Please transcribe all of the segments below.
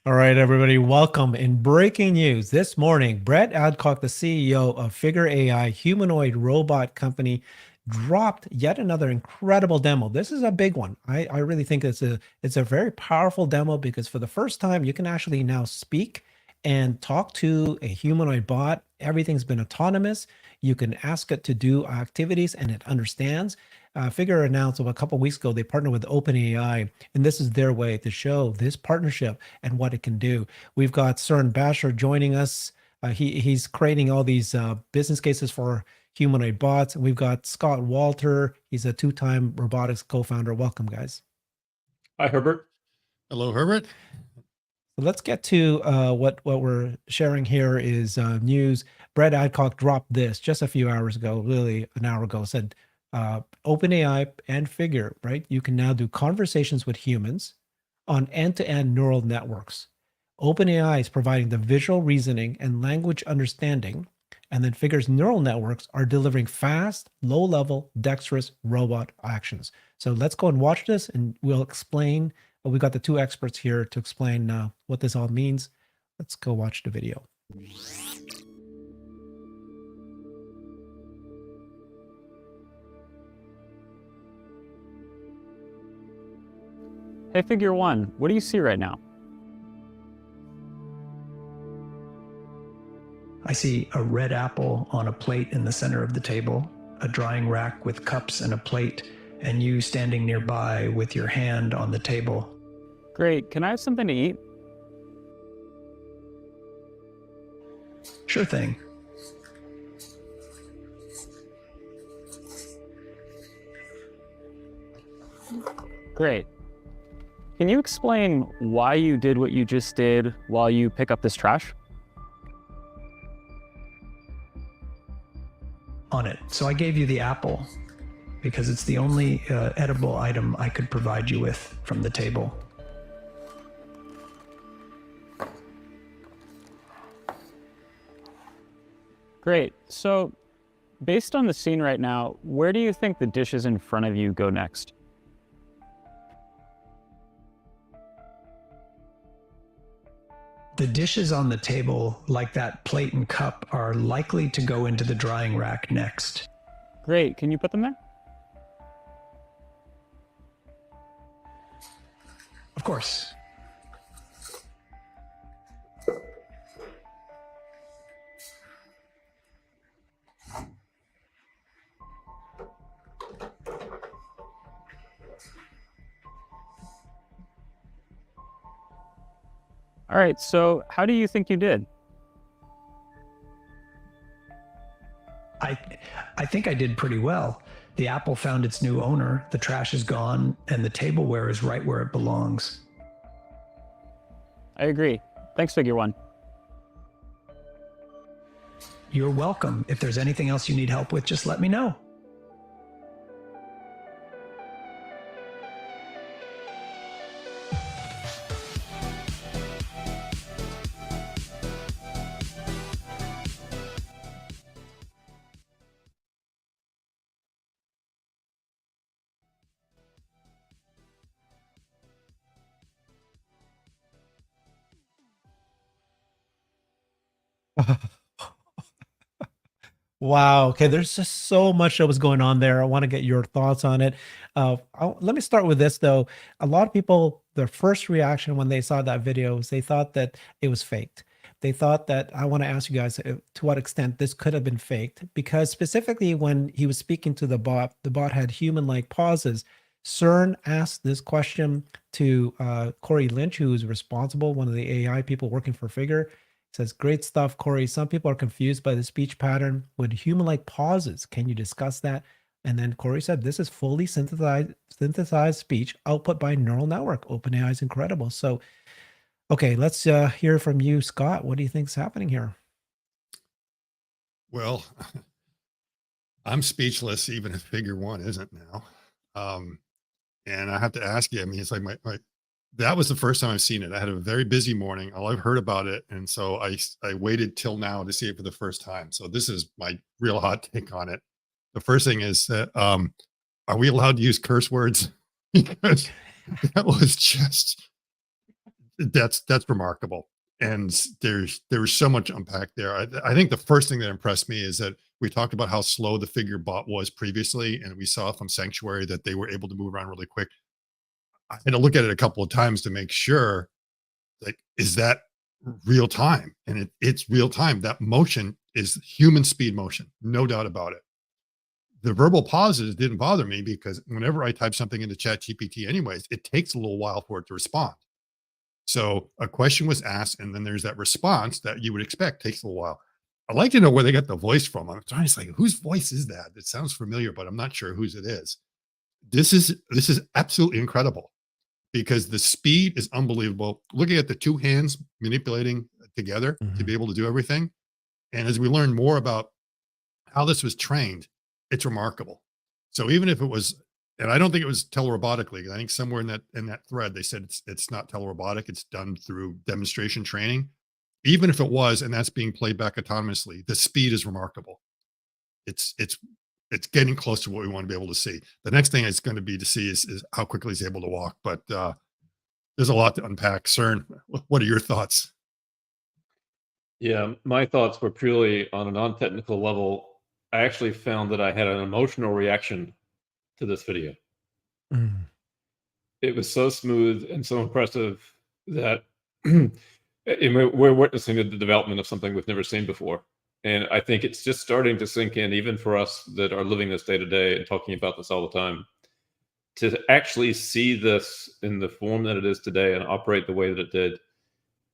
All right, everybody, welcome. In breaking news this morning, Brett Adcock, the CEO of Figure AI, humanoid robot company, dropped yet another incredible demo. This is a big one. I really think it's a very powerful demo because for the first time, you can actually now speak and talk to a humanoid bot. Everything's been autonomous. You can ask it to do activities and it understands. Figure announced a couple weeks ago they partnered with OpenAI, and this is their way to show this partnership and what it can do. We've got Søren Basher joining us. He's creating all these business cases for humanoid bots. We've got Scott Walter. He's a two-time robotics co-founder. Welcome, guys. Hi, Herbert. Hello, Herbert. So let's get to what we're sharing here is news. Brett Adcock dropped this just a few hours ago, really an hour ago, said OpenAI and Figure, right? You can now do conversations with humans on end-to-end neural networks. OpenAI is providing the visual reasoning and language understanding, and then Figure's neural networks are delivering fast, low-level, dexterous robot actions. So let's go and watch this, and we'll explain. We've got the two experts here to explain what this all means. Let's go watch the video. Hey, Figure One, what do you see right now? I see a red apple on a plate in the center of the table, a drying rack with cups and a plate, and you standing nearby with your hand on the table. Great, can I have something to eat? Sure thing. Great. Can you explain why you did what you just did while you pick up this trash? On it. So I gave you the apple because it's the only edible item I could provide you with from the table. Great. So, based on the scene right now, where do you think the dishes in front of you go next? The dishes on the table, like that plate and cup, are likely to go into the drying rack next. Great. Can you put them there? Of course. All right, so how do you think you did? I think I did pretty well. The apple found its new owner, the trash is gone, and the tableware is right where it belongs. I agree. Thanks, Figure One. You're welcome. If there's anything else you need help with, just let me know. Wow. Okay, there's just so much that was going on there. I want to get your thoughts on it. Let me start with this though. A lot of people, their first reaction when they saw that video was they thought that it was faked. They thought that I want to ask you guys to what extent this could have been faked, because specifically when he was speaking to the bot had human-like pauses. CERN asked this question to Corey Lynch, who is responsible, one of the AI people working for Figure. Says, great stuff, Corey. Some people are confused by the speech pattern with human-like pauses. Can you discuss that? And then Corey said, this is fully synthesized speech output by neural network. OpenAI is incredible. So, okay, let's hear from you, Scott. What do you think's happening here? Well, I'm speechless, even if Figure One isn't now. And I have to ask you, I mean, it's like that was the first time I've seen it. I had a very busy morning. All I've heard about it. And so I waited till now to see it for the first time. So this is my real hot take on it. The first thing is that, are we allowed to use curse words? Because that was just, That's remarkable. And there's so much to unpack there. I think the first thing that impressed me is that we talked about how slow the figure bot was previously, and we saw from Sanctuary that they were able to move around really quick. I had to look at it a couple of times to make sure, like, is that real time? And it's real time. That motion is human speed motion, no doubt about it. The verbal pauses didn't bother me because whenever I type something into Chat GPT anyways, it takes a little while for it to respond. So a question was asked, and then there's that response that you would expect takes a little while. I'd like to know where they got the voice from. I'm trying to say, whose voice is that? It sounds familiar, but I'm not sure whose it is. This is absolutely incredible because the speed is unbelievable. Looking at the two hands manipulating together to be able to do everything. And as we learn more about how this was trained, it's remarkable. So even if it was, and I don't think it was telerobotically. I think somewhere in that thread they said it's not telerobotic. It's done through demonstration training. Even if it was, and that's being played back autonomously, the speed is remarkable. It's getting close to what we want to be able to see. The next thing it's going to be to see is how quickly he's able to walk. But there's a lot to unpack. CERN, what are your thoughts? Yeah, my thoughts were purely on a non-technical level. I actually found that I had an emotional reaction to this video. Mm. It was so smooth and so impressive that we're witnessing the development of something we've never seen before. And I think it's just starting to sink in, even for us that are living this day to day and talking about this all the time, to actually see this in the form that it is today and operate the way that it did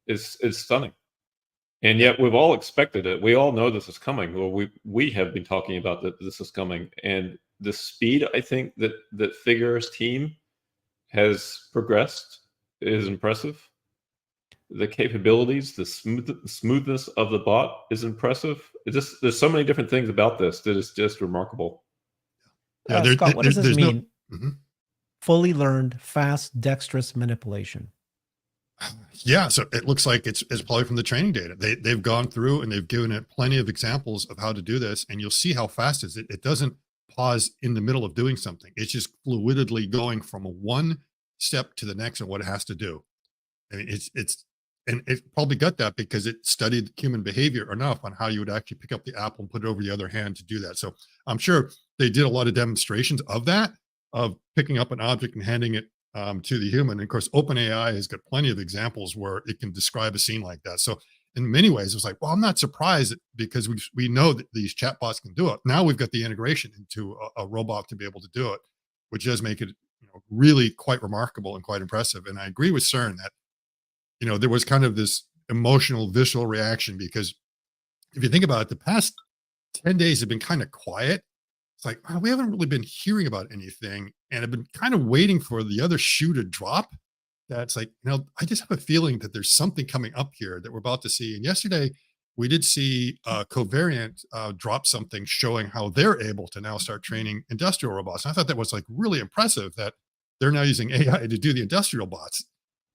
is stunning. And yet we've all expected it. We all know this is coming. Well, we have been talking about that this is coming. And the speed, I think, that Figure's team has progressed is impressive. The capabilities, the smoothness of the bot is impressive. There's so many different things about this that is just remarkable. Yeah, Scott, what does this mean? Mhm. Fully learned, fast, dexterous manipulation. Yeah, so it looks like it's probably from the training data. They've gone through and they've given it plenty of examples of how to do this, and you'll see how fast it is. It doesn't pause in the middle of doing something. It's just fluidly going from one step to the next and what it has to do. I mean, and it probably got that because it studied human behavior enough on how you would actually pick up the apple and put it over the other hand to do that. So I'm sure they did a lot of demonstrations of that, of picking up an object and handing it to the human. And of course, OpenAI has got plenty of examples where it can describe a scene like that. So in many ways, it was like, well, I'm not surprised because we know that these chatbots can do it. Now we've got the integration into a robot to be able to do it, which does make it really quite remarkable and quite impressive. And I agree with CERN that there was kind of this emotional, visceral reaction because if you think about it, the past 10 days have been kind of quiet. It's like, we haven't really been hearing about anything, and I've been kind of waiting for the other shoe to drop. That's like, I just have a feeling that there's something coming up here that we're about to see. And yesterday we did see Covariant drop something showing how they're able to now start training industrial robots. And I thought that was like really impressive that they're now using AI to do the industrial bots.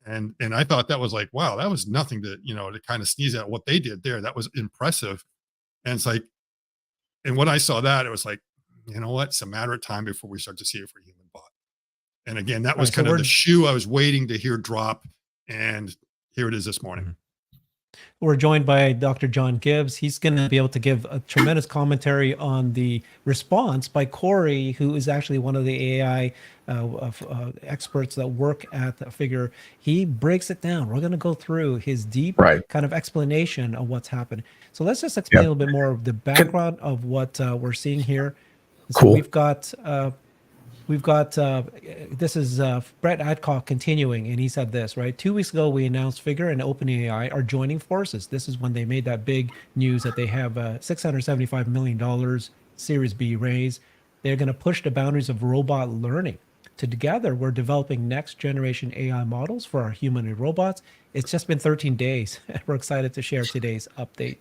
And I thought that was like, wow, that was nothing to, to kind of sneeze at what they did there. That was impressive. And it's like, and when I saw that, it was like, you know what? It's a matter of time before we start to see it for human bot. And again, that was Right, so kind of the shoe I was waiting to hear drop. And here it is this morning. We're joined by Dr. John Gibbs. He's going to be able to give a tremendous commentary on the response by Corey, who is actually one of the AI experts that work at the Figure. He breaks it down. We're going to go through his deep kind of explanation of what's happened. So let's just explain a little bit more of the background of what we're seeing here. So we've got this is Brett Adcock continuing, and he said this, right? 2 weeks ago, we announced Figure and OpenAI are joining forces. This is when they made that big news that they have $675 million Series B raise. They're going to push the boundaries of robot learning. Together, we're developing next generation AI models for our humanoid robots. It's just been 13 days. We're excited to share today's update.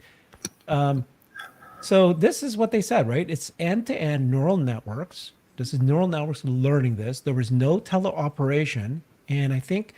So this is what they said, right? It's end-to-end neural networks. This is neural networks learning this. There was no teleoperation. And I think,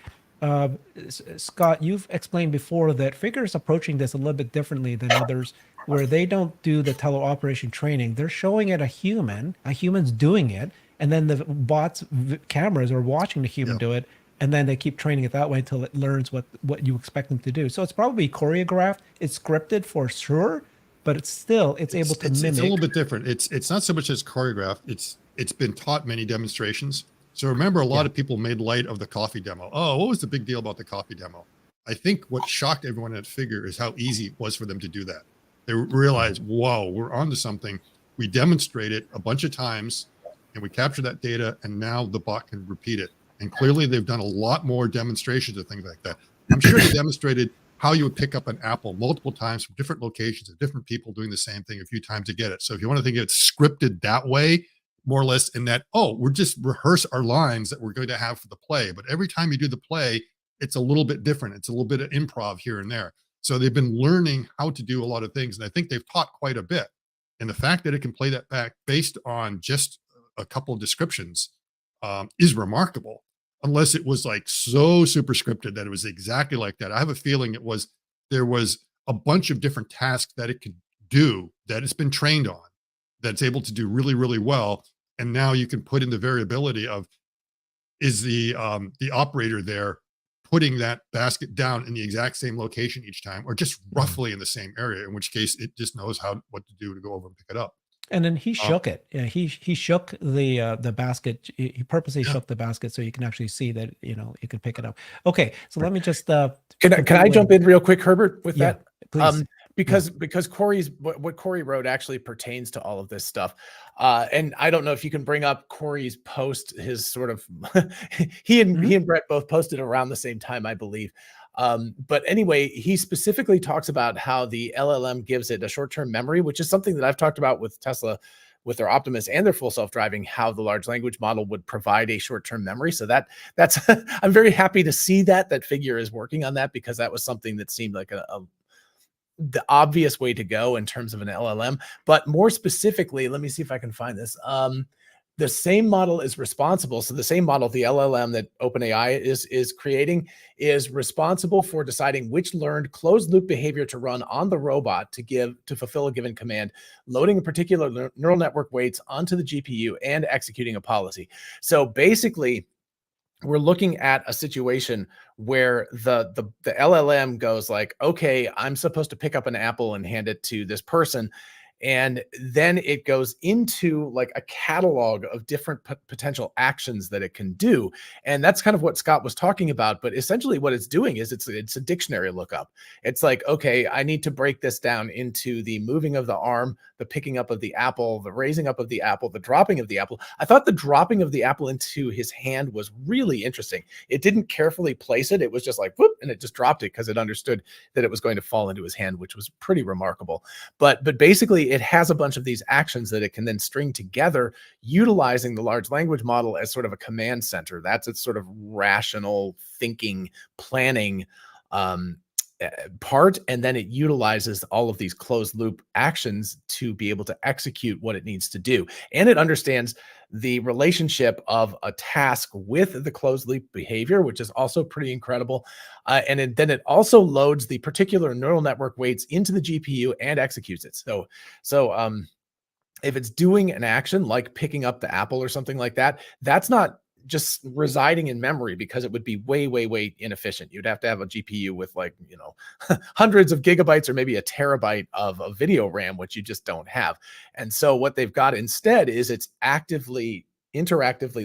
Scott, you've explained before that Figure is approaching this a little bit differently than others, where they don't do the teleoperation training. They're showing it a human's doing it. And then the bots cameras are watching the human do it. and then they keep training it that way until it learns what you expect them to do. So it's probably choreographed, it's scripted for sure, but it's able to mimic. It's a little bit different. It's not so much as choreographed. It's been taught many demonstrations. So remember, a lot of people made light of the coffee demo. Oh, what was the big deal about the coffee demo? I think what shocked everyone at Figure is how easy it was for them to do that. They realized, whoa, we're onto something. We demonstrate it a bunch of times and we capture that data, and now the bot can repeat it. And clearly they've done a lot more demonstrations of things like that. I'm sure they demonstrated how you would pick up an apple multiple times from different locations of different people doing the same thing a few times to get it. So if you want to think of it scripted that way, more or less, in that, oh, we're just rehearse our lines that we're going to have for the play. But every time you do the play, it's a little bit different. It's a little bit of improv here and there. So they've been learning how to do a lot of things. And I think they've taught quite a bit. And the fact that it can play that back based on just a couple of descriptions is remarkable, unless it was like so super scripted that it was exactly like that. I have a feeling there was a bunch of different tasks that it could do that it's been trained on, that's able to do really, really well. And now you can put in the variability of, is the operator there putting that basket down in the exact same location each time, or just roughly in the same area, in which case it just knows what to do to go over and pick it up. And then he shook it. Yeah, he shook the basket. He purposely shook the basket so you can actually see that, you can pick it up. Okay, so let me just can I jump in real quick, Herbert, with that? Please. Because Corey's what Corey wrote actually pertains to all of this stuff. And I don't know if you can bring up Corey's post, his sort of he and Brett both posted around the same time, I believe. But anyway, he specifically talks about how the LLM gives it a short-term memory, which is something that I've talked about with Tesla, with their Optimus and their full self-driving, how the large language model would provide a short-term memory. So that's I'm very happy to see that Figure is working on that, because that was something that seemed like the obvious way to go in terms of an LLM. But more specifically, let me see if I can find this. The same model is responsible. So the same model, the LLM that OpenAI is creating, is responsible for deciding which learned closed loop behavior to run on the robot to fulfill a given command, loading a particular neural network weights onto the GPU, and executing a policy. So basically, we're looking at a situation where the LLM goes like, okay, I'm supposed to pick up an apple and hand it to this person. And then it goes into like a catalog of different potential actions that it can do. And that's kind of what Scott was talking about. But essentially what it's doing is it's a dictionary lookup. It's like, okay, I need to break this down into the moving of the arm, the picking up of the apple, the raising up of the apple, the dropping of the apple. I thought the dropping of the apple into his hand was really interesting. It didn't carefully place it. It was just like, whoop, and it just dropped it because it understood that it was going to fall into his hand, which was pretty remarkable. But basically, it has a bunch of these actions that it can then string together, utilizing the large language model as sort of a command center. That's its sort of rational thinking, planning part. And then it utilizes all of these closed loop actions to be able to execute what it needs to do. And it understands the relationship of a task with the closed loop behavior, which is also pretty incredible. And then it also loads the particular neural network weights into the GPU and executes it. So if it's doing an action like picking up the apple or something like that, that's not just residing in memory, because it would be way, way, way inefficient. You'd have to have a GPU with like, hundreds of gigabytes or maybe a terabyte of a video RAM, which you just don't have. And so what they've got instead is it's interactively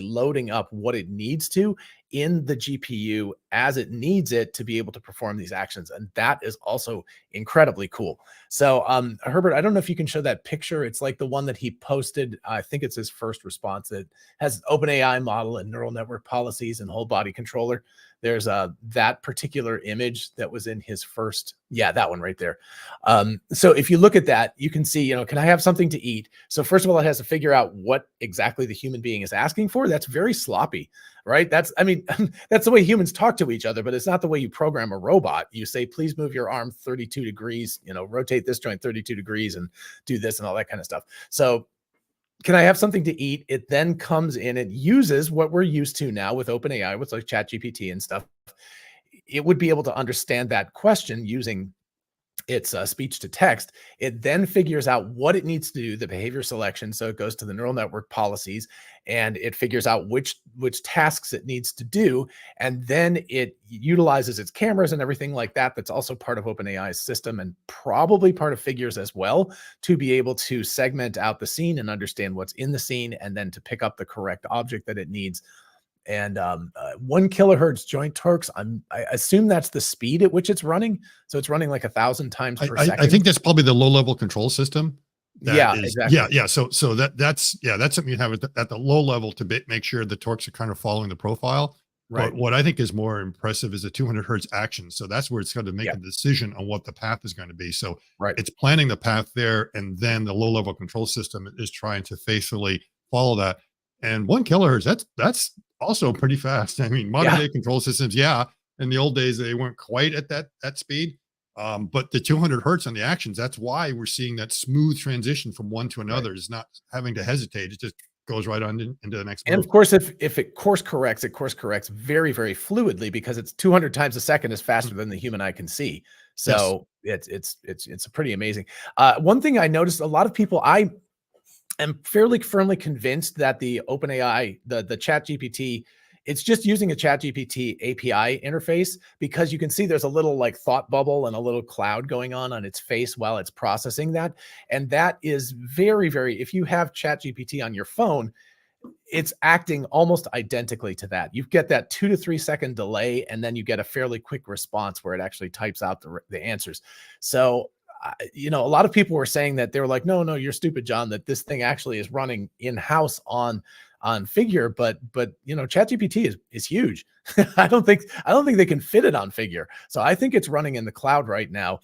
loading up what it needs to in the GPU as it needs it to be able to perform these actions. And that is also incredibly cool. So Herbert, I don't know if you can show that picture. It's like the one that he posted. I think it's his first response. It has OpenAI model and neural network policies and whole body controller. There's that particular image that was in his first, that one right there. So if you look at that, you can see, can I have something to eat? So first of all, it has to figure out what exactly the human being is asking for. That's very sloppy, right? That's the way humans talk to each other, but it's not the way you program a robot. You say, please move your arm 32 degrees, rotate this joint 32 degrees and do this and all that kind of stuff. So can I have something to eat? It then comes in and uses what we're used to now with OpenAI, with like ChatGPT and stuff. It would be able to understand that question using it's speech to text, it then figures out what it needs to do, the behavior selection. So it goes to the neural network policies and it figures out which tasks it needs to do. And then it utilizes its cameras and everything like that. That's also part of OpenAI's system and probably part of Figures as well, to be able to segment out the scene and understand what's in the scene and then to pick up the correct object that it needs. And 1 kilohertz joint torques, I assume that's the speed at which it's running. So it's running like 1,000 times per second. I think that's probably the low level control system. Yeah, Is, exactly. Yeah. So that's something you have at the low level to make sure the torques are kind of following the profile. Right. But what I think is more impressive is the 200 hertz action. So that's where it's going to make a decision on what the path is going to be. So it's planning the path there, and then the low level control system is trying to faithfully follow that. And 1 kilohertz, that's also pretty fast. I mean, modern day control systems, in the old days they weren't quite at that speed. But the 200 hertz on the actions, that's why we're seeing that smooth transition from one to another. It's not having to hesitate. It just goes right on into the next move. And of course, if it course corrects very, very fluidly, because it's 200 times a second is faster than the human eye can see. So it's pretty amazing. One thing I noticed, a lot of people, I am fairly firmly convinced that the OpenAI, the ChatGPT, it's just using a ChatGPT API interface, because you can see there's a little like thought bubble and a little cloud going on its face while it's processing that. And that is very, very, if you have ChatGPT on your phone, it's acting almost identically to that. You get that 2 to 3 second delay, and then you get a fairly quick response where it actually types out the answers. So, a lot of people were saying that they were like, no, you're stupid, John, that this thing actually is running in-house on Figure, but ChatGPT is huge. I don't think they can fit it on Figure. So I think it's running in the cloud right now.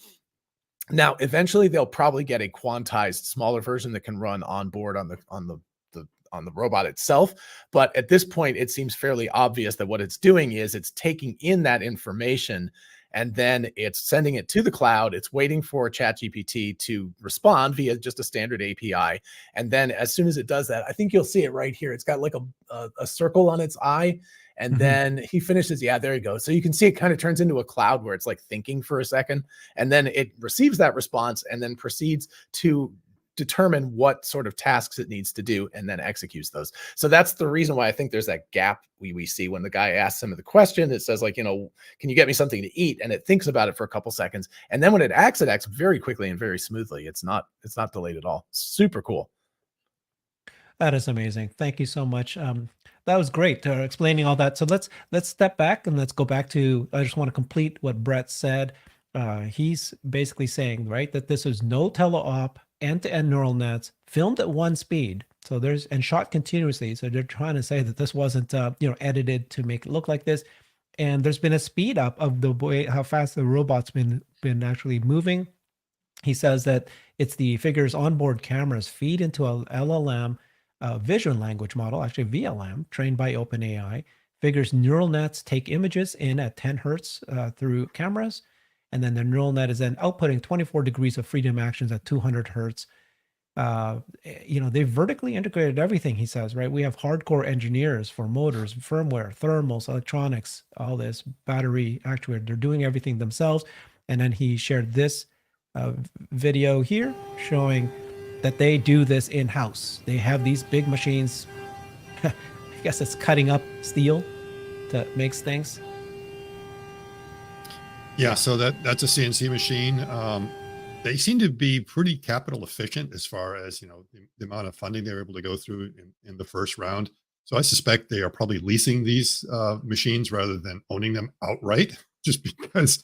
Now, eventually they'll probably get a quantized, smaller version that can run on board on the robot itself. But at this point, it seems fairly obvious that what it's doing is it's taking in that information and then it's sending it to the cloud. It's waiting for ChatGPT to respond via just a standard API. And then as soon as it does that, I think you'll see it right here. It's got like a circle on its eye. And then he finishes. Yeah, there you go. So you can see it kind of turns into a cloud where it's like thinking for a second. And then it receives that response and then proceeds to determine what sort of tasks it needs to do and then executes those. So that's the reason why I think there's that gap we see when the guy asks him the question. It says like, can you get me something to eat? And it thinks about it for a couple seconds. And then when it acts very quickly and very smoothly. It's not delayed at all. Super cool. That is amazing. Thank you so much. That was great explaining all that. So let's step back and let's go back to, I just want to complete what Brett said. He's basically saying, right, that this is no teleop, end-to-end neural nets filmed at one speed. So and shot continuously. So they're trying to say that this wasn't, edited to make it look like this. And there's been a speed up of the way, how fast the robot's been actually moving. He says that it's the Figure's onboard cameras feed into a LLM vision language model, actually VLM, trained by OpenAI. Figure's neural nets take images in at 10 hertz through cameras. And then the neural net is then outputting 24 degrees of freedom actions at 200 hertz. They've vertically integrated everything, he says, right? We have hardcore engineers for motors, firmware, thermals, electronics, all this, battery, actuator. They're doing everything themselves. And then he shared this video here showing that they do this in-house. They have these big machines. I guess it's cutting up steel to make things. Yeah, so that's a CNC machine. They seem to be pretty capital efficient as far as the amount of funding they were able to go through in the first round. So I suspect they are probably leasing these machines rather than owning them outright, just because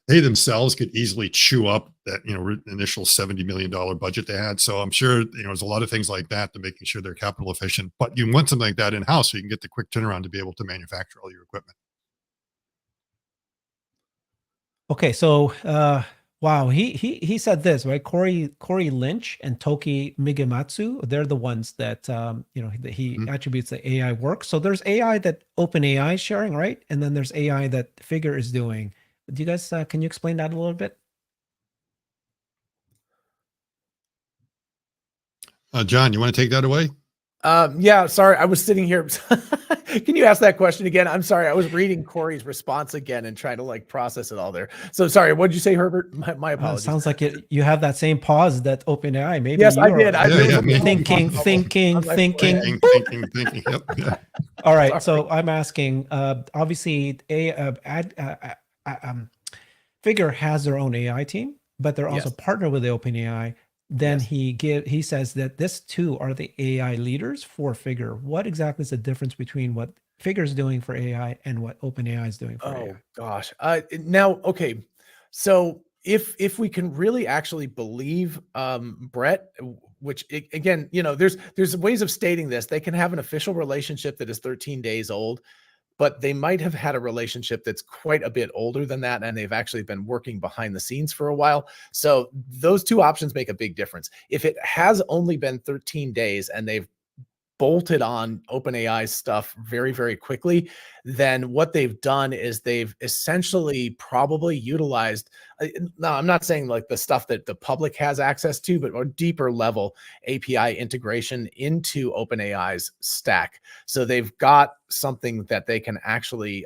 they themselves could easily chew up that initial $70 million budget they had. So I'm sure there's a lot of things like that to making sure they're capital efficient. But you want something like that in house so you can get the quick turnaround to be able to manufacture all your equipment. Okay, so wow, he said this, right? Corey Lynch and Toki Migematsu, they're the ones that he attributes the AI work. So there's AI that OpenAI is sharing, right? And then there's AI that Figure is doing. Do you guys can you explain that a little bit? John, you want to take that away? Yeah, sorry, I was sitting here. Can you ask that question again? I'm sorry, I was reading Corey's response again and trying to like process it all there. So sorry, what did you say, Herbert? My apologies. Sounds like you have that same pause that OpenAI. Maybe Yes, I you did. are I really thinking. Thinking. Yep. Yeah. All right. Sorry. So I'm asking, obviously, Figure has their own AI team, but they're also Yes. partnered with the OpenAI. Then Yes. he says that this too are the AI leaders for Figure. What exactly is the difference between what Figure is doing for AI and what OpenAI is doing for Oh AI? gosh. Now, okay. So if we can really actually believe Brett, which again, you know, there's ways of stating this. They can have an official relationship that is 13 days old, but they might have had a relationship that's quite a bit older than that, and they've actually been working behind the scenes for a while. So those two options make a big difference. If it has only been 13 days and they've bolted on OpenAI's stuff very, very quickly, then what they've done is they've essentially probably utilized, now I'm not saying like the stuff that the public has access to, but a deeper level API integration into OpenAI's stack. So they've got something that they can actually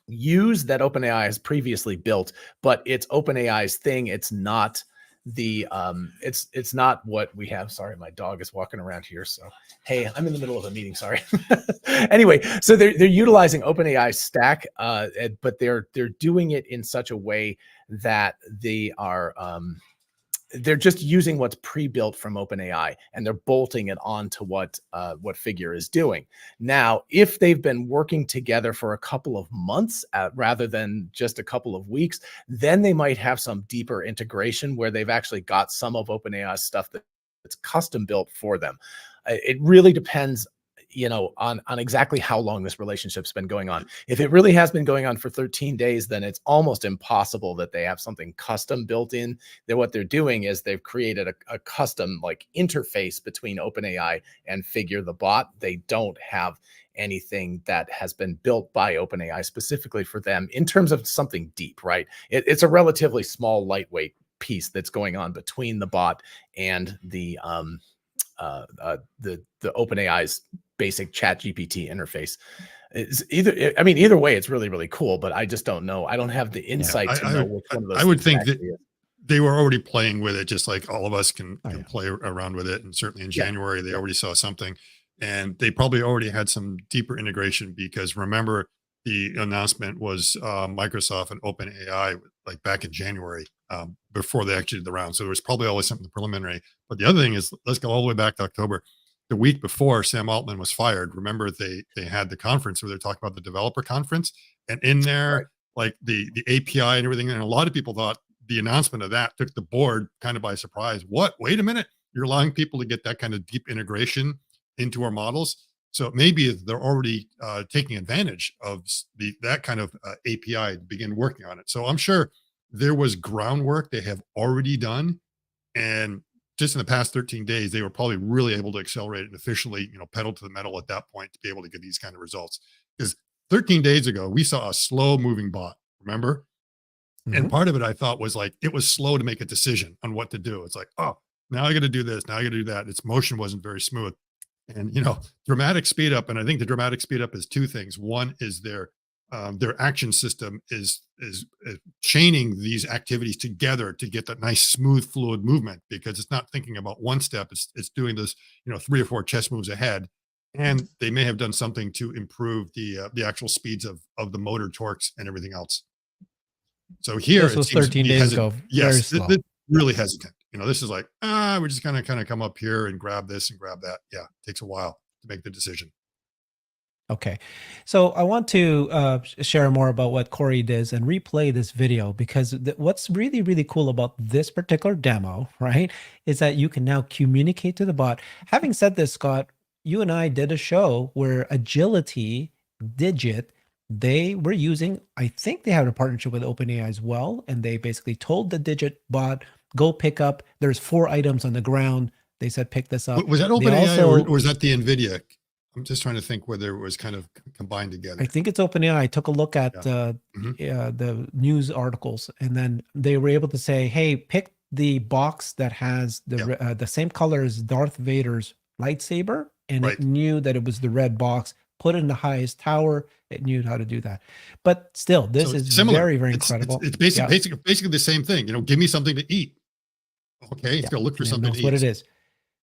use that OpenAI has previously built, but it's OpenAI's thing. It's not it's not what we have. Sorry, my dog is walking around here. So hey, I'm in the middle of a meeting. Sorry. Anyway, so they're utilizing OpenAI stack, but they're doing it in such a way that they are they're just using what's pre-built from OpenAI and they're bolting it onto what Figure is doing. Now, if they've been working together for a couple of months rather than just a couple of weeks, then they might have some deeper integration where they've actually got some of OpenAI's stuff that's custom built for them. It really depends, you know, on exactly how long this relationship's been going on. If it really has been going on for 13 days, then it's almost impossible that they have something custom built in. That what they're doing is they've created a custom like interface between OpenAI and Figure the bot. They don't have anything that has been built by OpenAI specifically for them in terms of something deep, right? It's a relatively small, lightweight piece that's going on between the bot and the OpenAI's basic chat GPT interface. It's either way, it's really, really cool, but I just don't know. I don't have the insight to know which one of those. I would think that actually is. they were already playing with it, just like all of us can Oh, yeah. play around with it. And certainly in January, they already saw something, and they probably already had some deeper integration because remember the announcement was Microsoft and OpenAI like back in January before they actually did the round. So there was probably always something preliminary. But the other thing is, let's go all the way back to October. The week before Sam Altman was fired, remember they had the conference where they're talking about the developer conference, and in there, Right. like the API and everything, and a lot of people thought the announcement of that took the board kind of by surprise. What? Wait a minute. You're allowing people to get that kind of deep integration into our models. So maybe they're already taking advantage of that kind of API to begin working on it. So I'm sure there was groundwork they have already done. And just in the past 13 days, they were probably really able to accelerate it and officially, pedal to the metal at that point to be able to get these kind of results. Because 13 days ago, we saw a slow moving bot, remember? And part of it I thought was like, it was slow to make a decision on what to do. It's like, oh, now I got to do this. Now I got to do that. Its motion wasn't very smooth. And, dramatic speed up. And I think the dramatic speed up is two things. One is their action system is chaining these activities together to get that nice, smooth, fluid movement, because it's not thinking about one step. It's doing this, 3 or 4 chess moves ahead. And they may have done something to improve the actual speeds of the motor torques and everything else. So here This it was seems 13 days ago. Very Yes, slow. really hesitant. This is like, we're just kind of come up here and grab this and grab that. Yeah, it takes a while to make the decision. Okay. So I want to share more about what Corey does and replay this video, because what's really, really cool about this particular demo, right, is that you can now communicate to the bot. Having said this, Scott, you and I did a show where Agility Digit, they were using, I think they had a partnership with OpenAI as well, and they basically told the Digit bot, go pick up, there's 4 items on the ground. They said, pick this up. Was that They OpenAI also, or was that the NVIDIA? I'm just trying to think whether it was kind of combined together. I think it's OpenAI. I took a look at the news articles, and then they were able to say, "Hey, pick the box that has the same color as Darth Vader's lightsaber, and Right. it knew that it was the red box, put it in the highest tower. It knew how to do that. But still, this So is it's similar. very, very It's incredible. it's Yeah. basically the same thing. You know, give me something to eat. Okay, it's Yeah, gonna look for and it something to knows what eat. it is.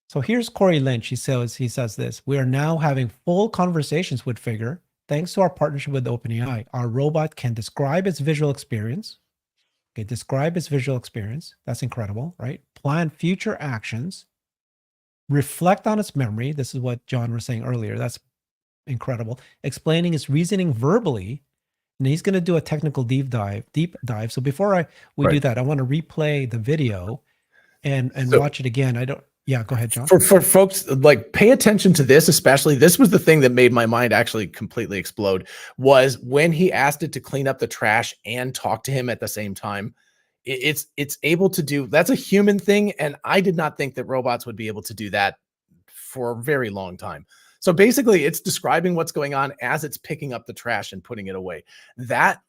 So here's Corey Lynch. He says this: we are now having full conversations with Figure. Thanks to our partnership with OpenAI, our robot can describe its visual experience. Okay, describe its visual experience. That's incredible, right? Plan future actions, reflect on its memory. This is what John was saying earlier. That's incredible. Explaining its reasoning verbally. And he's going to do a technical deep dive. So before we do that, I want to replay the video and So- watch it again. Yeah, go ahead, John. For folks, like, pay attention to this, especially. This was the thing that made my mind actually completely explode, was when he asked it to clean up the trash and talk to him at the same time. It's able to do, that's a human thing, and I did not think that robots would be able to do that for a very long time. So basically, it's describing what's going on as it's picking up the trash and putting it away. That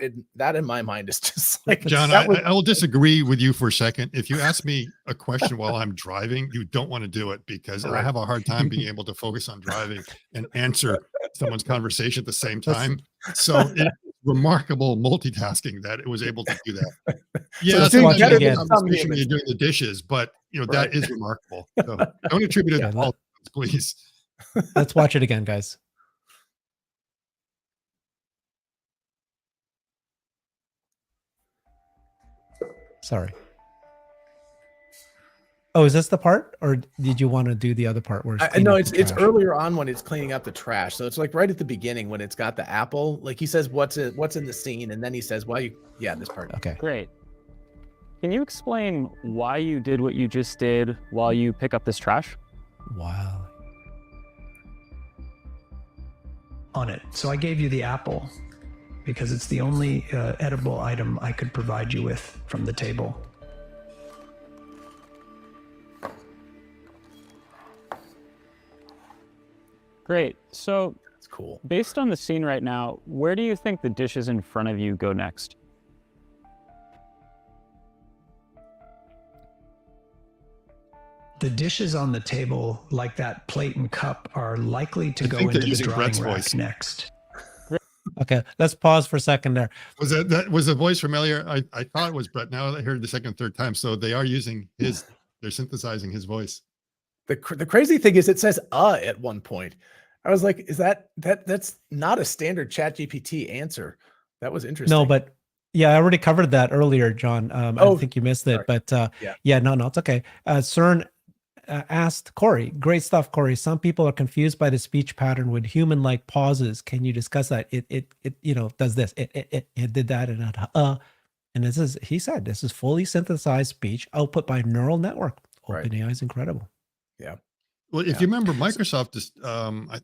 in my mind is just like, John, that was, I will disagree with you for a second. If you ask me a question while I'm driving, you don't want to do it because I Correct. have a hard time being able to focus on driving and answer someone's conversation at the same time. So it's remarkable multitasking that it was able to do that. Yeah, let's doing watch it better again. than some conversation when humans. you're doing the dishes, but you know, Right. that is remarkable. So don't attribute it Yeah, to all, please. Let's watch it again, guys. Sorry. Oh, is this the part, or did you want to do the other part where it's cleaning No, up it's the it's trash? earlier on when it's cleaning up the trash. So it's like right at the beginning when it's got the apple. Like he says, what's in the scene, and then he says, "Well, this part." Okay. Great. Can you explain why you did what you just did while you pick up this trash? Wow. On it. So I gave you the apple because it's the only edible item I could provide you with from the table. Great. So That's cool. based on the scene right now, where do you think the dishes in front of you go next? The dishes on the table, like that plate and cup, are likely to I go think they're into the using drying Brett's rack voice. next. Okay, let's pause for a second there. Was the voice familiar? I thought it was Brett. Now I heard it the second, third time. So they are using they're synthesizing his voice. The crazy thing is, it says at one point. I was like, is that's not a standard ChatGPT answer? That was interesting. No, but yeah, I already covered that earlier, John. I think you missed it, sorry. but Yeah. no, it's okay. CERN asked Corey, great stuff, Corey. Some people are confused by the speech pattern with human-like pauses. Can you discuss that? It does this. It did that, and he said this is fully synthesized speech output by neural network. Right. OpenAI is incredible. Yeah. Well, if you remember, Microsoft just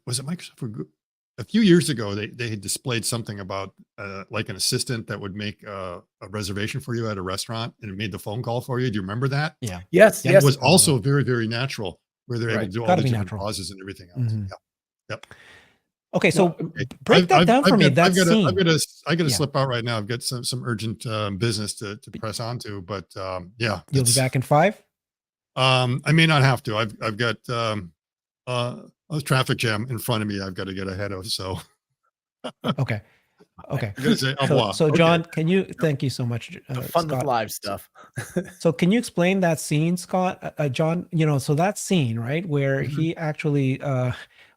was it Microsoft or Google? A few years ago, they had displayed something about like an assistant that would make a reservation for you at a restaurant, and it made the phone call for you. Do you remember that? Yeah. Yes. Yeah, Yes. It was also very, very natural, where they're able Right. to do all Gotta the be different natural. pauses and everything else. Mhm. Yeah. Yep. Okay, so Okay. break that down for me. That scene. I got to Yeah. slip out right now. I've got some urgent business to press on to, but yeah. You'll be back in 5. I may not have to. I've got a traffic jam in front of me. I've got to get ahead of. So Okay. Okay. I'm gonna say au revoir. So Okay. John, thank you so much, Fun with Scott. live stuff. So can you explain that scene, Scott? John, so that scene, right, where he actually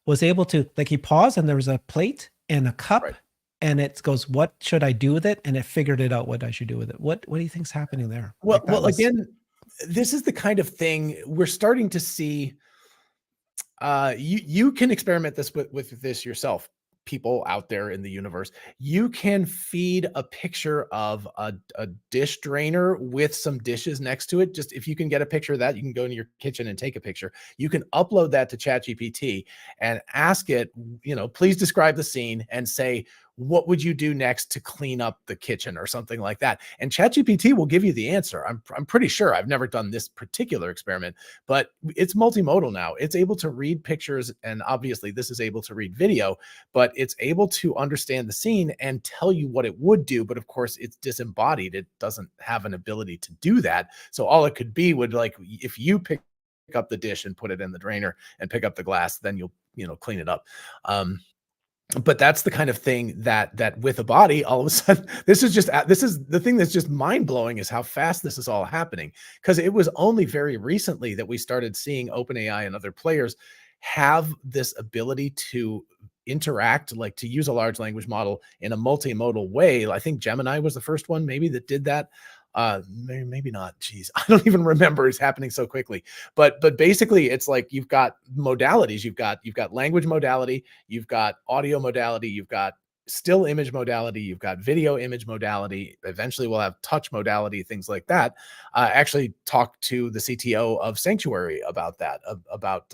was able to, like, he paused and there was a plate and a cup, Right. and it goes, what should I do with it? And it figured it out what I should do with it. What do you think's happening there? Well, Like, that was- again, this is the kind of thing we're starting to see. You can experiment this with this yourself. People out there in the universe, you can feed a picture of a dish drainer with some dishes next to it. Just if you can get a picture of that, you can go into your kitchen and take a picture. You can upload that to ChatGPT and ask it, please describe the scene and say, what would you do next to clean up the kitchen or something like that? And ChatGPT will give you the answer. I'm pretty sure. I've never done this particular experiment, but it's multimodal now. It's able to read pictures, and obviously this is able to read video, but it's able to understand the scene and tell you what it would do. But of course, it's disembodied. It doesn't have an ability to do that. So all it could be would, like, if you pick up the dish and put it in the drainer and pick up the glass, then you'll, clean it up. But that's the kind of thing that with a body, all of a sudden, this is the thing that's just mind blowing, is how fast this is all happening. Because it was only very recently that we started seeing OpenAI and other players have this ability to interact, like to use a large language model in a multimodal way. I think Gemini was the first one maybe that did that. Maybe not. Geez, I don't even remember. It's happening so quickly. But basically, it's like you've got modalities. You've got language modality. You've got audio modality. You've got still image modality. You've got video image modality. Eventually, we'll have touch modality. Things like that. Actually, talked to the CTO of Sanctuary about that. About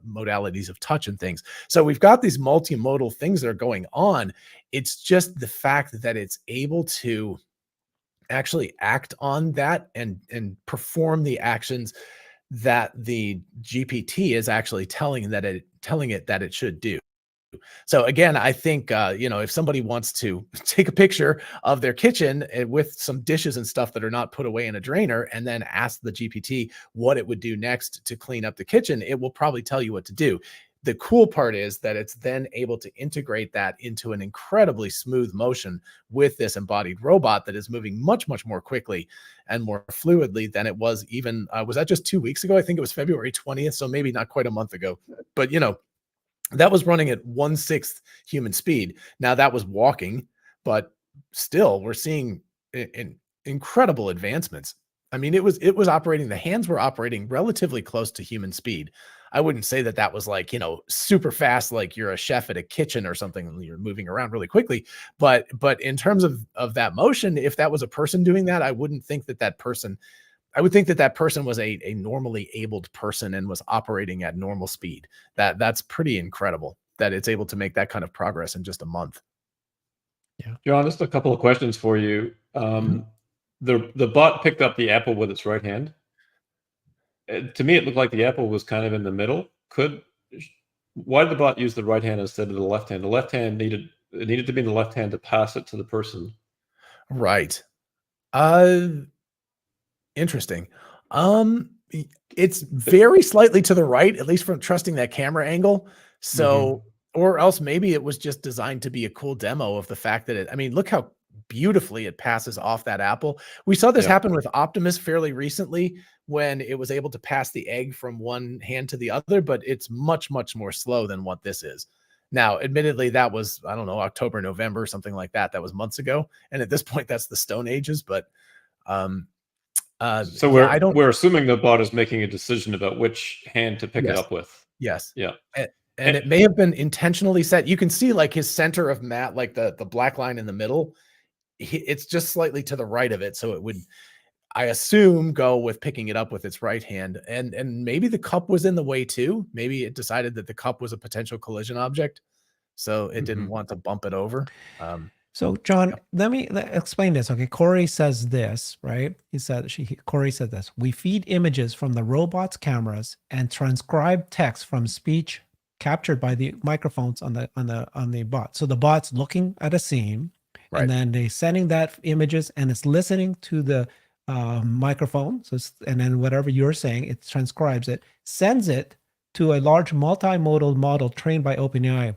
modalities of touch and things. So we've got these multimodal things that are going on. It's just the fact that it's able to actually act on that and perform the actions that the GPT is actually telling it that it should do. So again, I think if somebody wants to take a picture of their kitchen with some dishes and stuff that are not put away in a drainer, and then ask the GPT what it would do next to clean up the kitchen, it will probably tell you what to do. The cool part is that it's then able to integrate that into an incredibly smooth motion with this embodied robot that is moving much, much more quickly and more fluidly than it was even, was that just 2 weeks ago? I think it was February 20th. So maybe not quite a month ago, but that was running at 1/6 human speed. Now that was walking, but still we're seeing incredible advancements. I mean, it was operating, the hands were operating relatively close to human speed. I wouldn't say that was like, super fast, like you're a chef at a kitchen or something and you're moving around really quickly. But in terms of that motion, if that was a person doing that, I wouldn't think that person, I would think that person was a normally abled person and was operating at normal speed. That's pretty incredible that it's able to make that kind of progress in just a month. Yeah. John, just a couple of questions for you. The bot picked up the apple with its right hand. To me, it looked like the apple was kind of in the middle. Why did the bot use the right hand instead of the left hand? The left hand needed to be in the left hand to pass it to the person. Right. Interesting. It's very slightly to the right, at least from trusting that camera angle. So, or else maybe it was just designed to be a cool demo of the fact that look how beautifully it passes off that apple. We saw this happen with Optimus fairly recently when it was able to pass the egg from one hand to the other, but it's much, much more slow than what this is. Now, admittedly, that was, I don't know, October, November, something like that. That was months ago. And at this point, that's the Stone Ages. But so we're assuming the bot is making a decision about which hand to pick it up with. Yes. Yeah. And it may have been intentionally set. You can see like his center of mat, like the black line in the middle. It's just slightly to the right of it. So it would, I assume, go with picking it up with its right hand. And maybe the cup was in the way too. Maybe it decided that the cup was a potential collision object, so it didn't want to bump it over. So John, let me explain this. Okay, Corey says this, right? Corey said this. We feed images from the robot's cameras and transcribe text from speech captured by the microphones on the bot. So the bot's looking at a scene, and then they sending that images, and it's listening to the microphone. So and then whatever you're saying, it transcribes it, sends it to a large multimodal model trained by OpenAI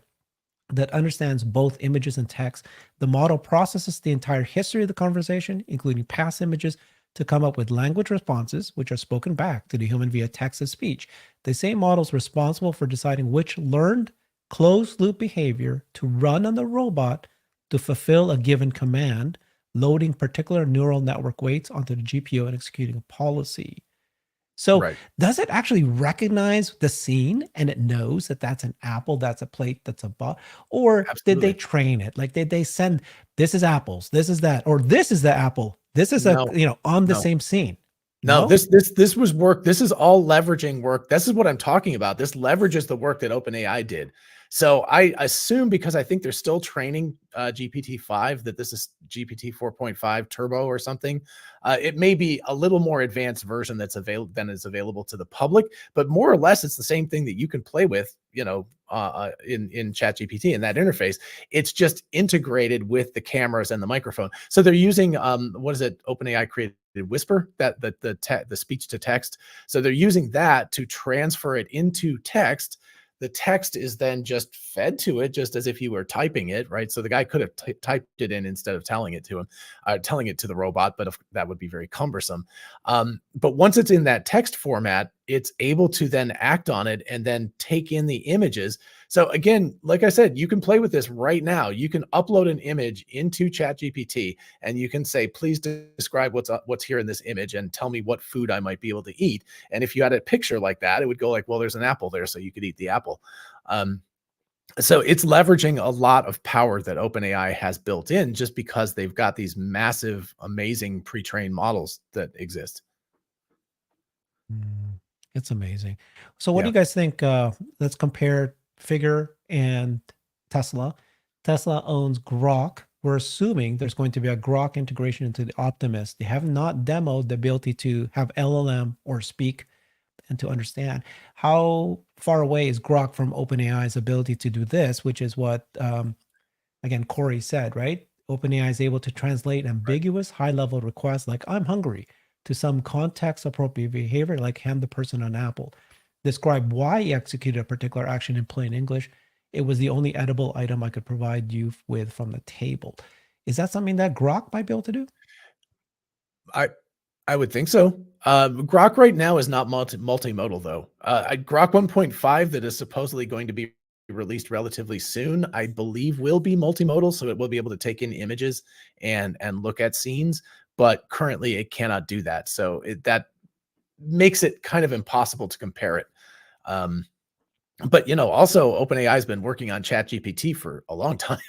that understands both images and text. The model processes the entire history of the conversation, including past images, to come up with language responses, which are spoken back to the human via text and speech. The same model is responsible for deciding which learned closed-loop behavior to run on the robot to fulfill a given command, loading particular neural network weights onto the GPU and executing a policy. So does it actually recognize the scene and it knows that that's an apple, that's a plate, that's a bot? Or did they train it? Like did they send, this is apples, this is that, or this is the apple, this is on the same scene? No, this was work. This is all leveraging work. This is what I'm talking about. This leverages the work that OpenAI did. So I assume, because I think they're still training GPT-5, that this is GPT 4.5 Turbo or something. It may be a little more advanced version that's available to the public, but more or less it's the same thing that you can play with, in ChatGPT in that interface. It's just integrated with the cameras and the microphone. So they're using OpenAI created whisper, that the speech to text. So they're using that to transfer it into text. The text is then just fed to it, just as if you were typing it, right? So the guy could have typed it in instead of telling it to him, telling it to the robot, but that would be very cumbersome. But once it's in that text format, it's able to then act on it and then take in the images. So again, like I said, you can play with this right now. You can upload an image into ChatGPT and you can say, please describe what's here in this image and tell me what food I might be able to eat. And if you had a picture like that, it would go like, well, there's an apple there, so you could eat the apple. So it's leveraging a lot of power that OpenAI has built in just because they've got these massive, amazing pre-trained models that exist. It's amazing. So what do Yeah. you guys think? Let's compare Figure and Tesla. Tesla owns Grok. We're assuming there's going to be a Grok integration into the Optimus. They have not demoed the ability to have LLM or speak and to understand. How far away is Grok from OpenAI's ability to do this, which is what, again, Corey said, right? OpenAI is able to translate ambiguous high-level requests like "I'm hungry" to some context-appropriate behavior like "hand the person an apple." Describe why he executed a particular action in plain English. It was the only edible item I could provide you with from the table. Is that something that Grok might be able to do? I would think so. Grok right now is not multimodal though. Grok 1.5 that is supposedly going to be released relatively soon, I believe will be multimodal, so it will be able to take in images and look at scenes, but currently it cannot do that. So that makes it kind of impossible to compare it. But also OpenAI has been working on ChatGPT for a long time,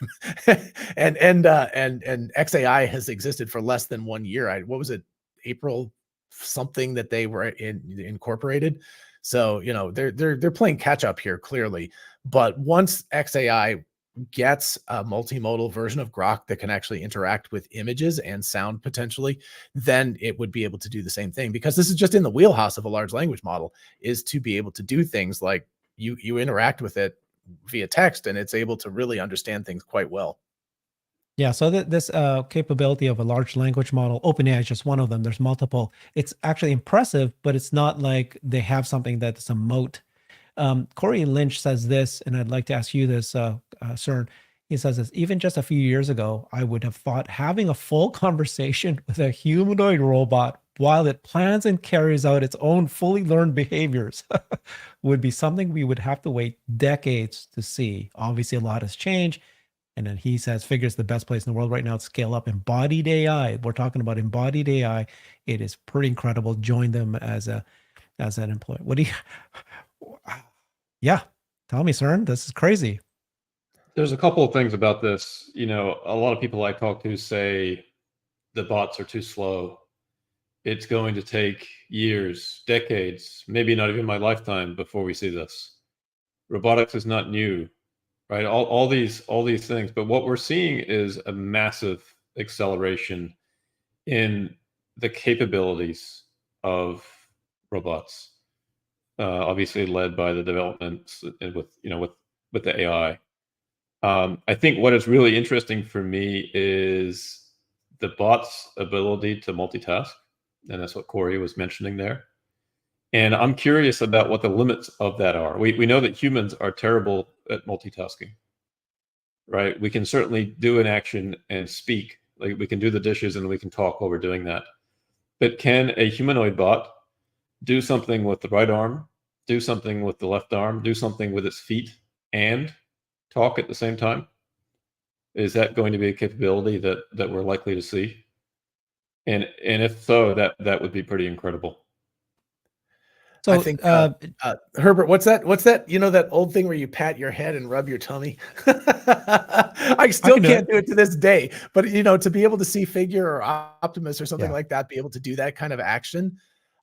and XAI has existed for less than 1 year. What was it, April something that they were incorporated? So they're playing catch up here clearly. But once XAI gets a multimodal version of Grok that can actually interact with images and sound potentially, then it would be able to do the same thing, because this is just in the wheelhouse of a large language model, is to be able to do things like you interact with it via text and it's able to really understand things quite well. Yeah, so this capability of a large language model, OpenAI is just one of them. There's multiple. It's actually impressive, but it's not like they have something that's a moat. Corey Lynch says this, and I'd like to ask you this, CERN. He says this: even just a few years ago, I would have thought having a full conversation with a humanoid robot while it plans and carries out its own fully learned behaviors would be something we would have to wait decades to see. Obviously, a lot has changed. And then he says, Figure's the best place in the world right now to scale up embodied AI. We're talking about embodied AI. It is pretty incredible. Join them as an employee. What do you? Yeah, tell me, CERN. This is crazy. There's a couple of things about this. A lot of people I talk to say the bots are too slow. It's going to take years, decades, maybe not even my lifetime before we see this. Robotics is not new, right? All these things, but what we're seeing is a massive acceleration in the capabilities of robots, obviously led by the developments with the AI. I think what is really interesting for me is the bot's ability to multitask, and that's what Corey was mentioning there. And I'm curious about what the limits of that are. We know that humans are terrible at multitasking, right? We can certainly do an action and speak. Like we can do the dishes and we can talk while we're doing that. But can a humanoid bot do something with the right arm, do something with the left arm, do something with its feet, and talk at the same time? Is that going to be a capability that we're likely to see? And if so, that would be pretty incredible. So I think Herbert, what's that? That old thing where you pat your head and rub your tummy? I still can't do it to this day. But to be able to see Figure or Optimus or something like that, be able to do that kind of action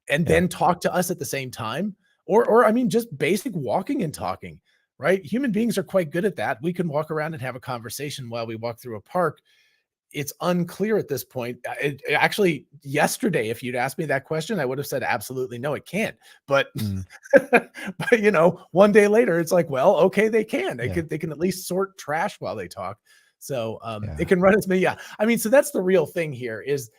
and then talk to us at the same time, or I mean, just basic walking and talking, right? Human beings are quite good at that. We can walk around and have a conversation while we walk through a park. It's unclear at this point. Actually, yesterday, if you'd asked me that question, I would have said absolutely no, it can't. But, but one day later, it's like, well, okay, they can. They can at least sort trash while they talk. So Yeah. it can run as many. Yeah. I mean, so that's the real thing here is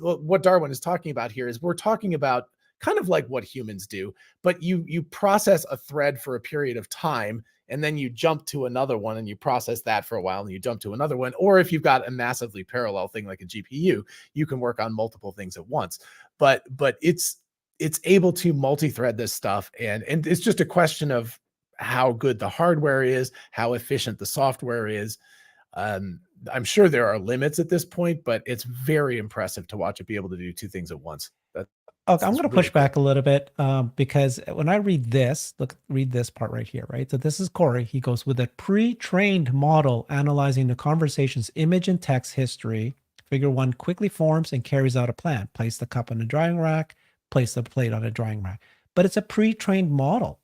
what Darwin is talking about here is we're talking about kind of like what humans do, but you process a thread for a period of time and then you jump to another one and you process that for a while and you jump to another one. Or if you've got a massively parallel thing like a GPU, you can work on multiple things at once. But it's able to multi-thread this stuff, and it's just a question of how good the hardware is, how efficient the software is. I'm sure there are limits at this point, but it's very impressive to watch it be able to do two things at once. Okay, I'm going to push really cool. back a little bit because when I read this, read this part right here, right? So this is Corey. He goes with a pre-trained model analyzing the conversation's image and text history. Figure 1 quickly forms and carries out a plan. Place the cup on a drying rack, place the plate on a drying rack. But it's a pre-trained model,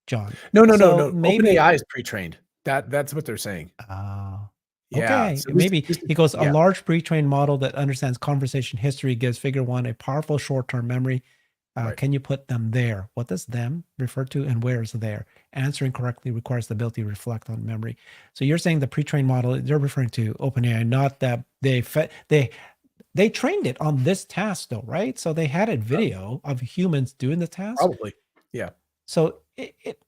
John. No. Maybe OpenAI is pre-trained. That's what they're saying. Yeah. Okay, So maybe he goes, a yeah. large pre-trained model that understands conversation history gives figure 1 a powerful short-term memory. Right. Can you put them there? What does them refer to and where is there? Answering correctly requires the ability to reflect on memory. So you're saying the pre-trained model, they're referring to OpenAI, not that they trained it on this task though, right? So they had a video of humans doing the task. Probably. Yeah. So it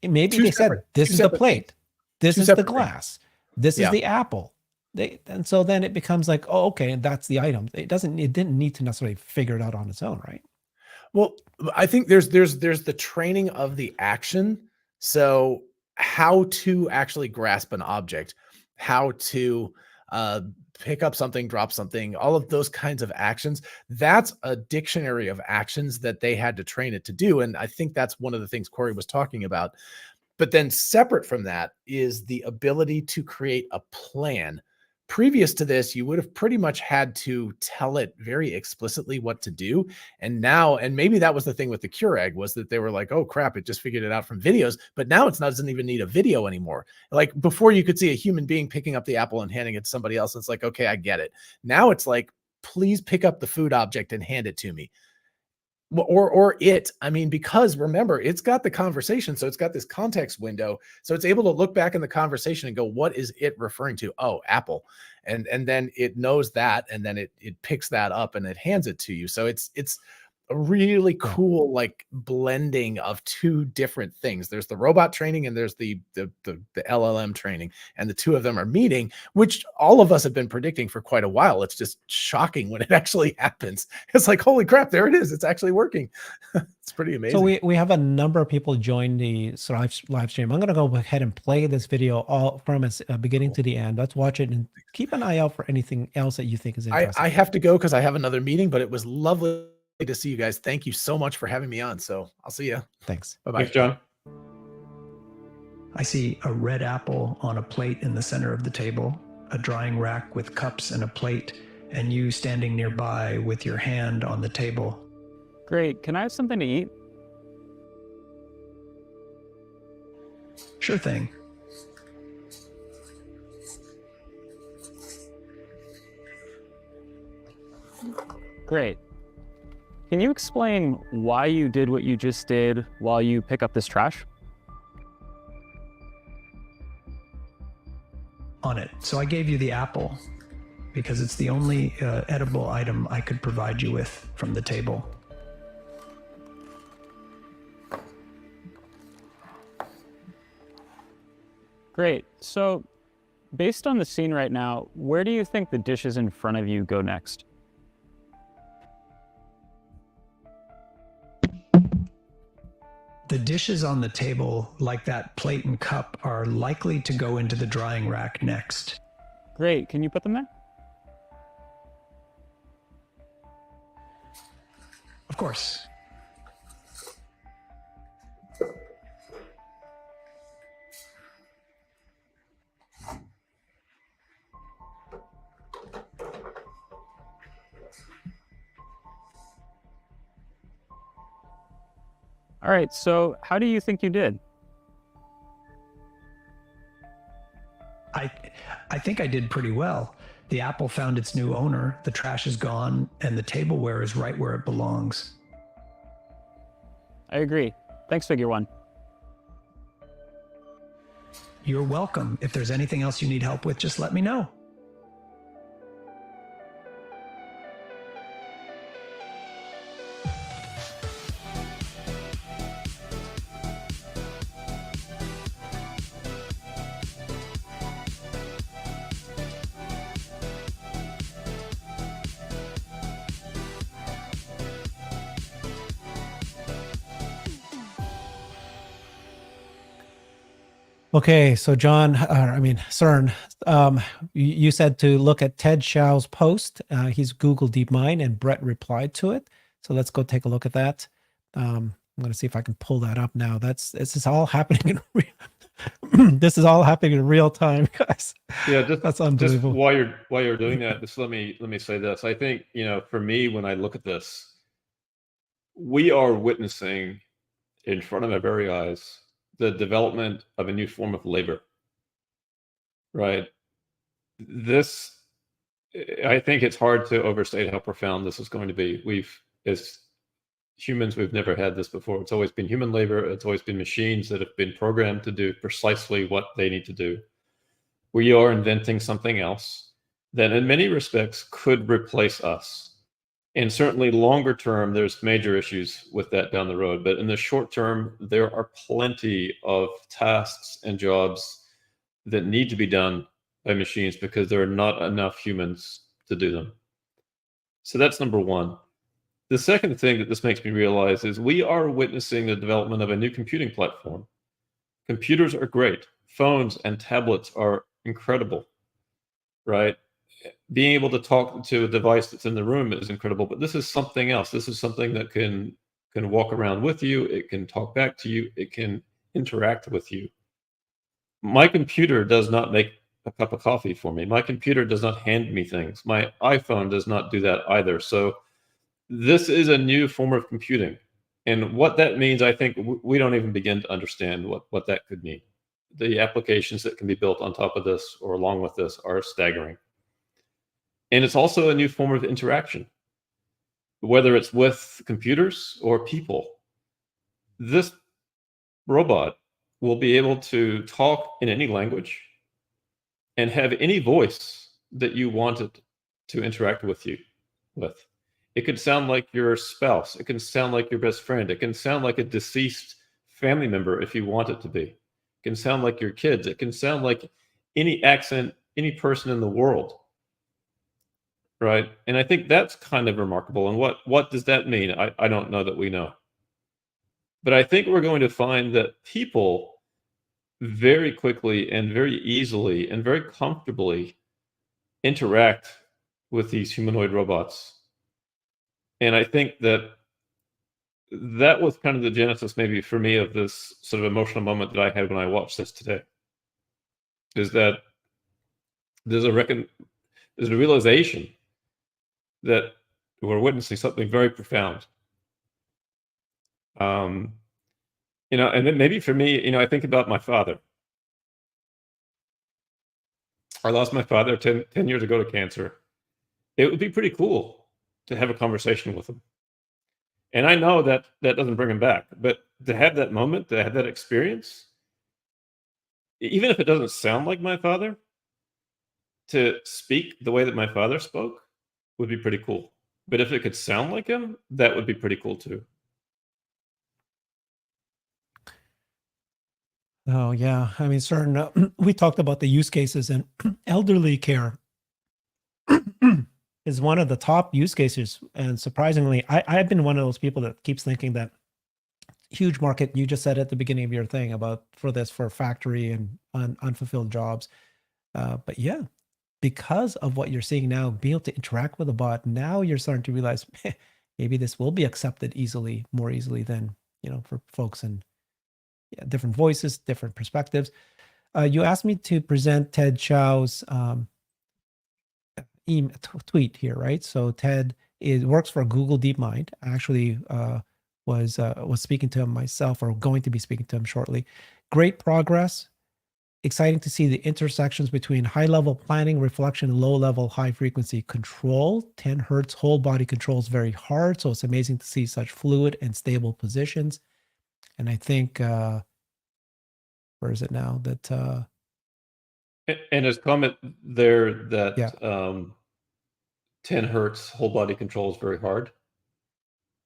maybe Two they said, separate- this two is the separate plate. things. This Two is the separate things. glass. This Yeah. is the apple. And so then it becomes like, oh, okay, and that's the item. It didn't need to necessarily figure it out on its own, right? Well, I think there's the training of the action. So how to actually grasp an object, how to pick up something, drop something, all of those kinds of actions. That's a dictionary of actions that they had to train it to do. And I think that's one of the things Corey was talking about. But then separate from that is the ability to create a plan. Previous to this, you would have pretty much had to tell it very explicitly what to do. And now, and maybe that was the thing with the Keurig, was that they were like, oh crap, it just figured it out from videos. But now it doesn't even need a video anymore. Like before, you could see a human being picking up the apple and handing it to somebody else. It's like, okay, I get it. Now it's like, please pick up the food object and hand it to me. Or it, I mean, because remember, it's got the conversation. So it's got this context window. So it's able to look back in the conversation and go, what is it referring to? Oh, apple. And then it knows that, and then it picks that up and it hands it to you. So it's a really cool like blending of two different things. There's the robot training and there's the LLM training, and the two of them are meeting, which all of us have been predicting for quite a while. It's just shocking when it actually happens. It's like, holy crap, there it is. It's actually working. It's pretty amazing. So we have a number of people join the live stream. I'm going to go ahead and play this video all from its beginning to the end. Let's watch it and keep an eye out for anything else that you think is interesting. I have to go because I have another meeting, but it was lovely to see you guys. Thank you so much for having me on. So I'll see you. Thanks. Bye-bye. Thanks, John. I see a red apple on a plate in the center of the table, a drying rack with cups and a plate, and you standing nearby with your hand on the table. Great. Can I have something to eat? Sure thing. Great. Can you explain why you did what you just did while you pick up this trash? On it. So I gave you the apple because it's the only edible item I could provide you with from the table. Great. So based on the scene right now, where do you think the dishes in front of you go next? The dishes on the table, like that plate and cup, are likely to go into the drying rack next. Great. Can you put them there? Of course. All right. So how do you think you did? I think I did pretty well. The apple found its new owner, the trash is gone, and the tableware is right where it belongs. I agree. Thanks, Figure One. You're welcome. If there's anything else you need help with, just let me know. Okay, so John, CERN, you said to look at Ted Xiao's post. He's Google DeepMind, and Brett replied to it. So let's go take a look at that. I'm going to see if I can pull that up now. This is all happening in this is all happening in real time, guys. Yeah, That's just unbelievable. while you're doing that, just let me say this. I think, for me, when I look at this, we are witnessing in front of our very eyes the development of a new form of labor. Right? This, I think it's hard to overstate how profound this is going to be. As humans, we've never had this before. It's always been human labor. It's always been machines that have been programmed to do precisely what they need to do. We are inventing something else that in many respects could replace us. And certainly longer term, there's major issues with that down the road. But in the short term, there are plenty of tasks and jobs that need to be done by machines because there are not enough humans to do them. So that's number one. The second thing that this makes me realize is we are witnessing the development of a new computing platform. Computers are great. Phones and tablets are incredible, right? Being able to talk to a device that's in the room is incredible, but this is something else. This is something that can walk around with you. It can talk back to you. It can interact with you. My computer does not make a cup of coffee for me. My computer does not hand me things. My iPhone does not do that either. So this is a new form of computing. And what that means, I think we don't even begin to understand what that could mean. The applications that can be built on top of this or along with this are staggering. And it's also a new form of interaction, whether it's with computers or people. This robot will be able to talk in any language and have any voice that you want it to interact with you with. It could sound like your spouse. It can sound like your best friend. It can sound like a deceased family member if you want it to be. It can sound like your kids. It can sound like any accent, any person in the world. Right. And I think that's kind of remarkable. And what does that mean? I don't know that we know. But I think we're going to find that people very quickly and very easily and very comfortably interact with these humanoid robots. And I think that was kind of the genesis maybe for me of this sort of emotional moment that I had when I watched this today. Is that there's a realization that we're witnessing something very profound. And then maybe for me, I think about my father. I lost my father 10 years ago to cancer. It would be pretty cool to have a conversation with him. And I know that doesn't bring him back, but to have that moment, to have that experience, even if it doesn't sound like my father, to speak the way that my father spoke would be pretty cool. But if it could sound like him, that would be pretty cool too. Oh yeah, certain. We talked about the use cases, and elderly care is one of the top use cases. And surprisingly, I've been one of those people that keeps thinking that huge market. You just said at the beginning of your thing about for factory and unfulfilled jobs. But yeah, because of what you're seeing now, being able to interact with a bot, now you're starting to realize maybe this will be accepted more easily than for folks and different voices, different perspectives. You asked me to present Ted Xiao's tweet here, right? So Ted works for Google DeepMind. I actually was speaking to him myself, or going to be speaking to him shortly. Great progress. Exciting to see the intersections between high-level planning, reflection, low-level, high-frequency control. 10 hertz whole body control is very hard, so it's amazing to see such fluid and stable positions. And I think, where is it now? That And his comment there that Yeah. 10 hertz whole body control is very hard.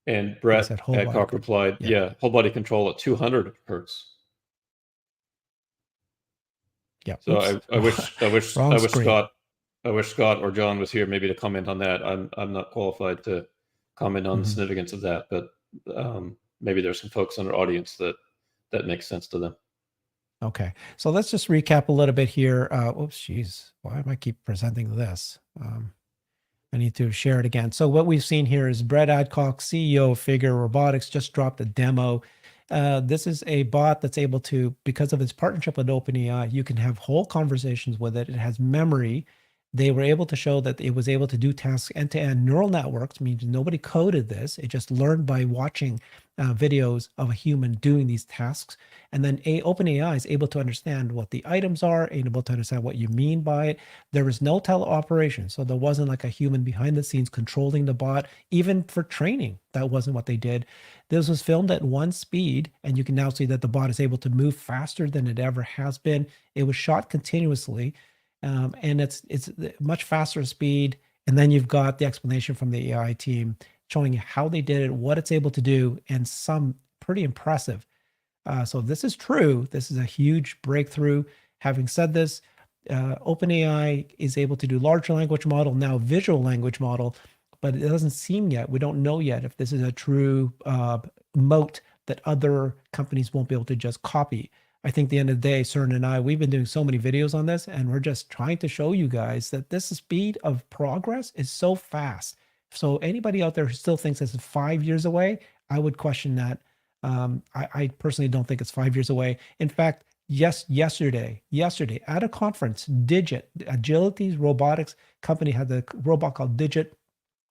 And He Brett said whole body Adcock control. replied, yeah, whole body control at 200 hertz. Yeah. So Oops. I wish Wrong screen. Scott or John was here maybe to comment on that. I'm not qualified to comment on the significance of that, but maybe there's some folks in our audience that makes sense to them. Okay, so let's just recap a little bit here. Oops, geez, why am I keep presenting this? I need to share it again. So what we've seen here is Brett Adcock, CEO of Figure Robotics, just dropped a demo. This is a bot that's able to, because of its partnership with OpenAI, you can have whole conversations with it. It has memory. They were able to show that it was able to do tasks end-to-end. Neural networks means nobody coded this. It just learned by watching videos of a human doing these tasks. And then OpenAI is able to understand what the items are, able to understand what you mean by it. There was no teleoperation. So there wasn't like a human behind the scenes controlling the bot. Even for training, that wasn't what they did. This was filmed at one speed, and you can now see that the bot is able to move faster than it ever has been. It was shot continuously. And it's much faster speed. And then you've got the explanation from the AI team showing you how they did it, what it's able to do, and some pretty impressive. So this is true. This is a huge breakthrough. Having said this, OpenAI is able to do large language model, now visual language model, but it doesn't seem yet, we don't know yet if this is a true moat that other companies won't be able to just copy. I think at the end of the day, CERN and I, we've been doing so many videos on this, and we're just trying to show you guys that this speed of progress is so fast. So anybody out there who still thinks this is 5 years away, I would question that. I personally don't think it's 5 years away. In fact, yesterday at a conference, Digit, Agility's robotics company, had the robot called Digit,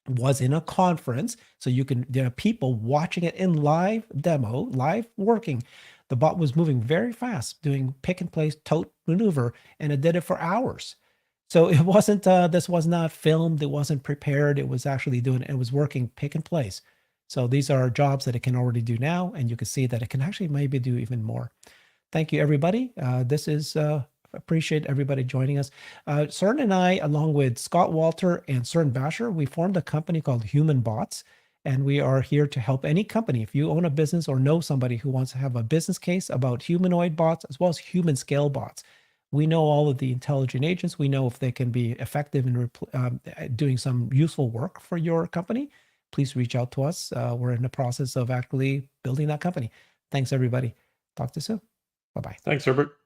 was in a conference. So there are people watching it in live demo, live working. The bot was moving very fast, doing pick and place tote maneuver, and it did it for hours. So it wasn't, this was not filmed. It wasn't prepared. It was actually doing, it was working pick and place. So these are jobs that it can already do now, and you can see that it can actually maybe do even more. Thank you, everybody. This is, appreciate everybody joining us. CERN and I, along with Scott Walter and CERN Basher, we formed a company called Human Bots, and we are here to help any company. If you own a business or know somebody who wants to have a business case about humanoid bots as well as human scale bots, we know all of the intelligent agents. We know if they can be effective in doing some useful work for your company. Please reach out to us. We're in the process of actually building that company. Thanks, everybody. Talk to you soon. Bye-bye. Thanks, Herbert.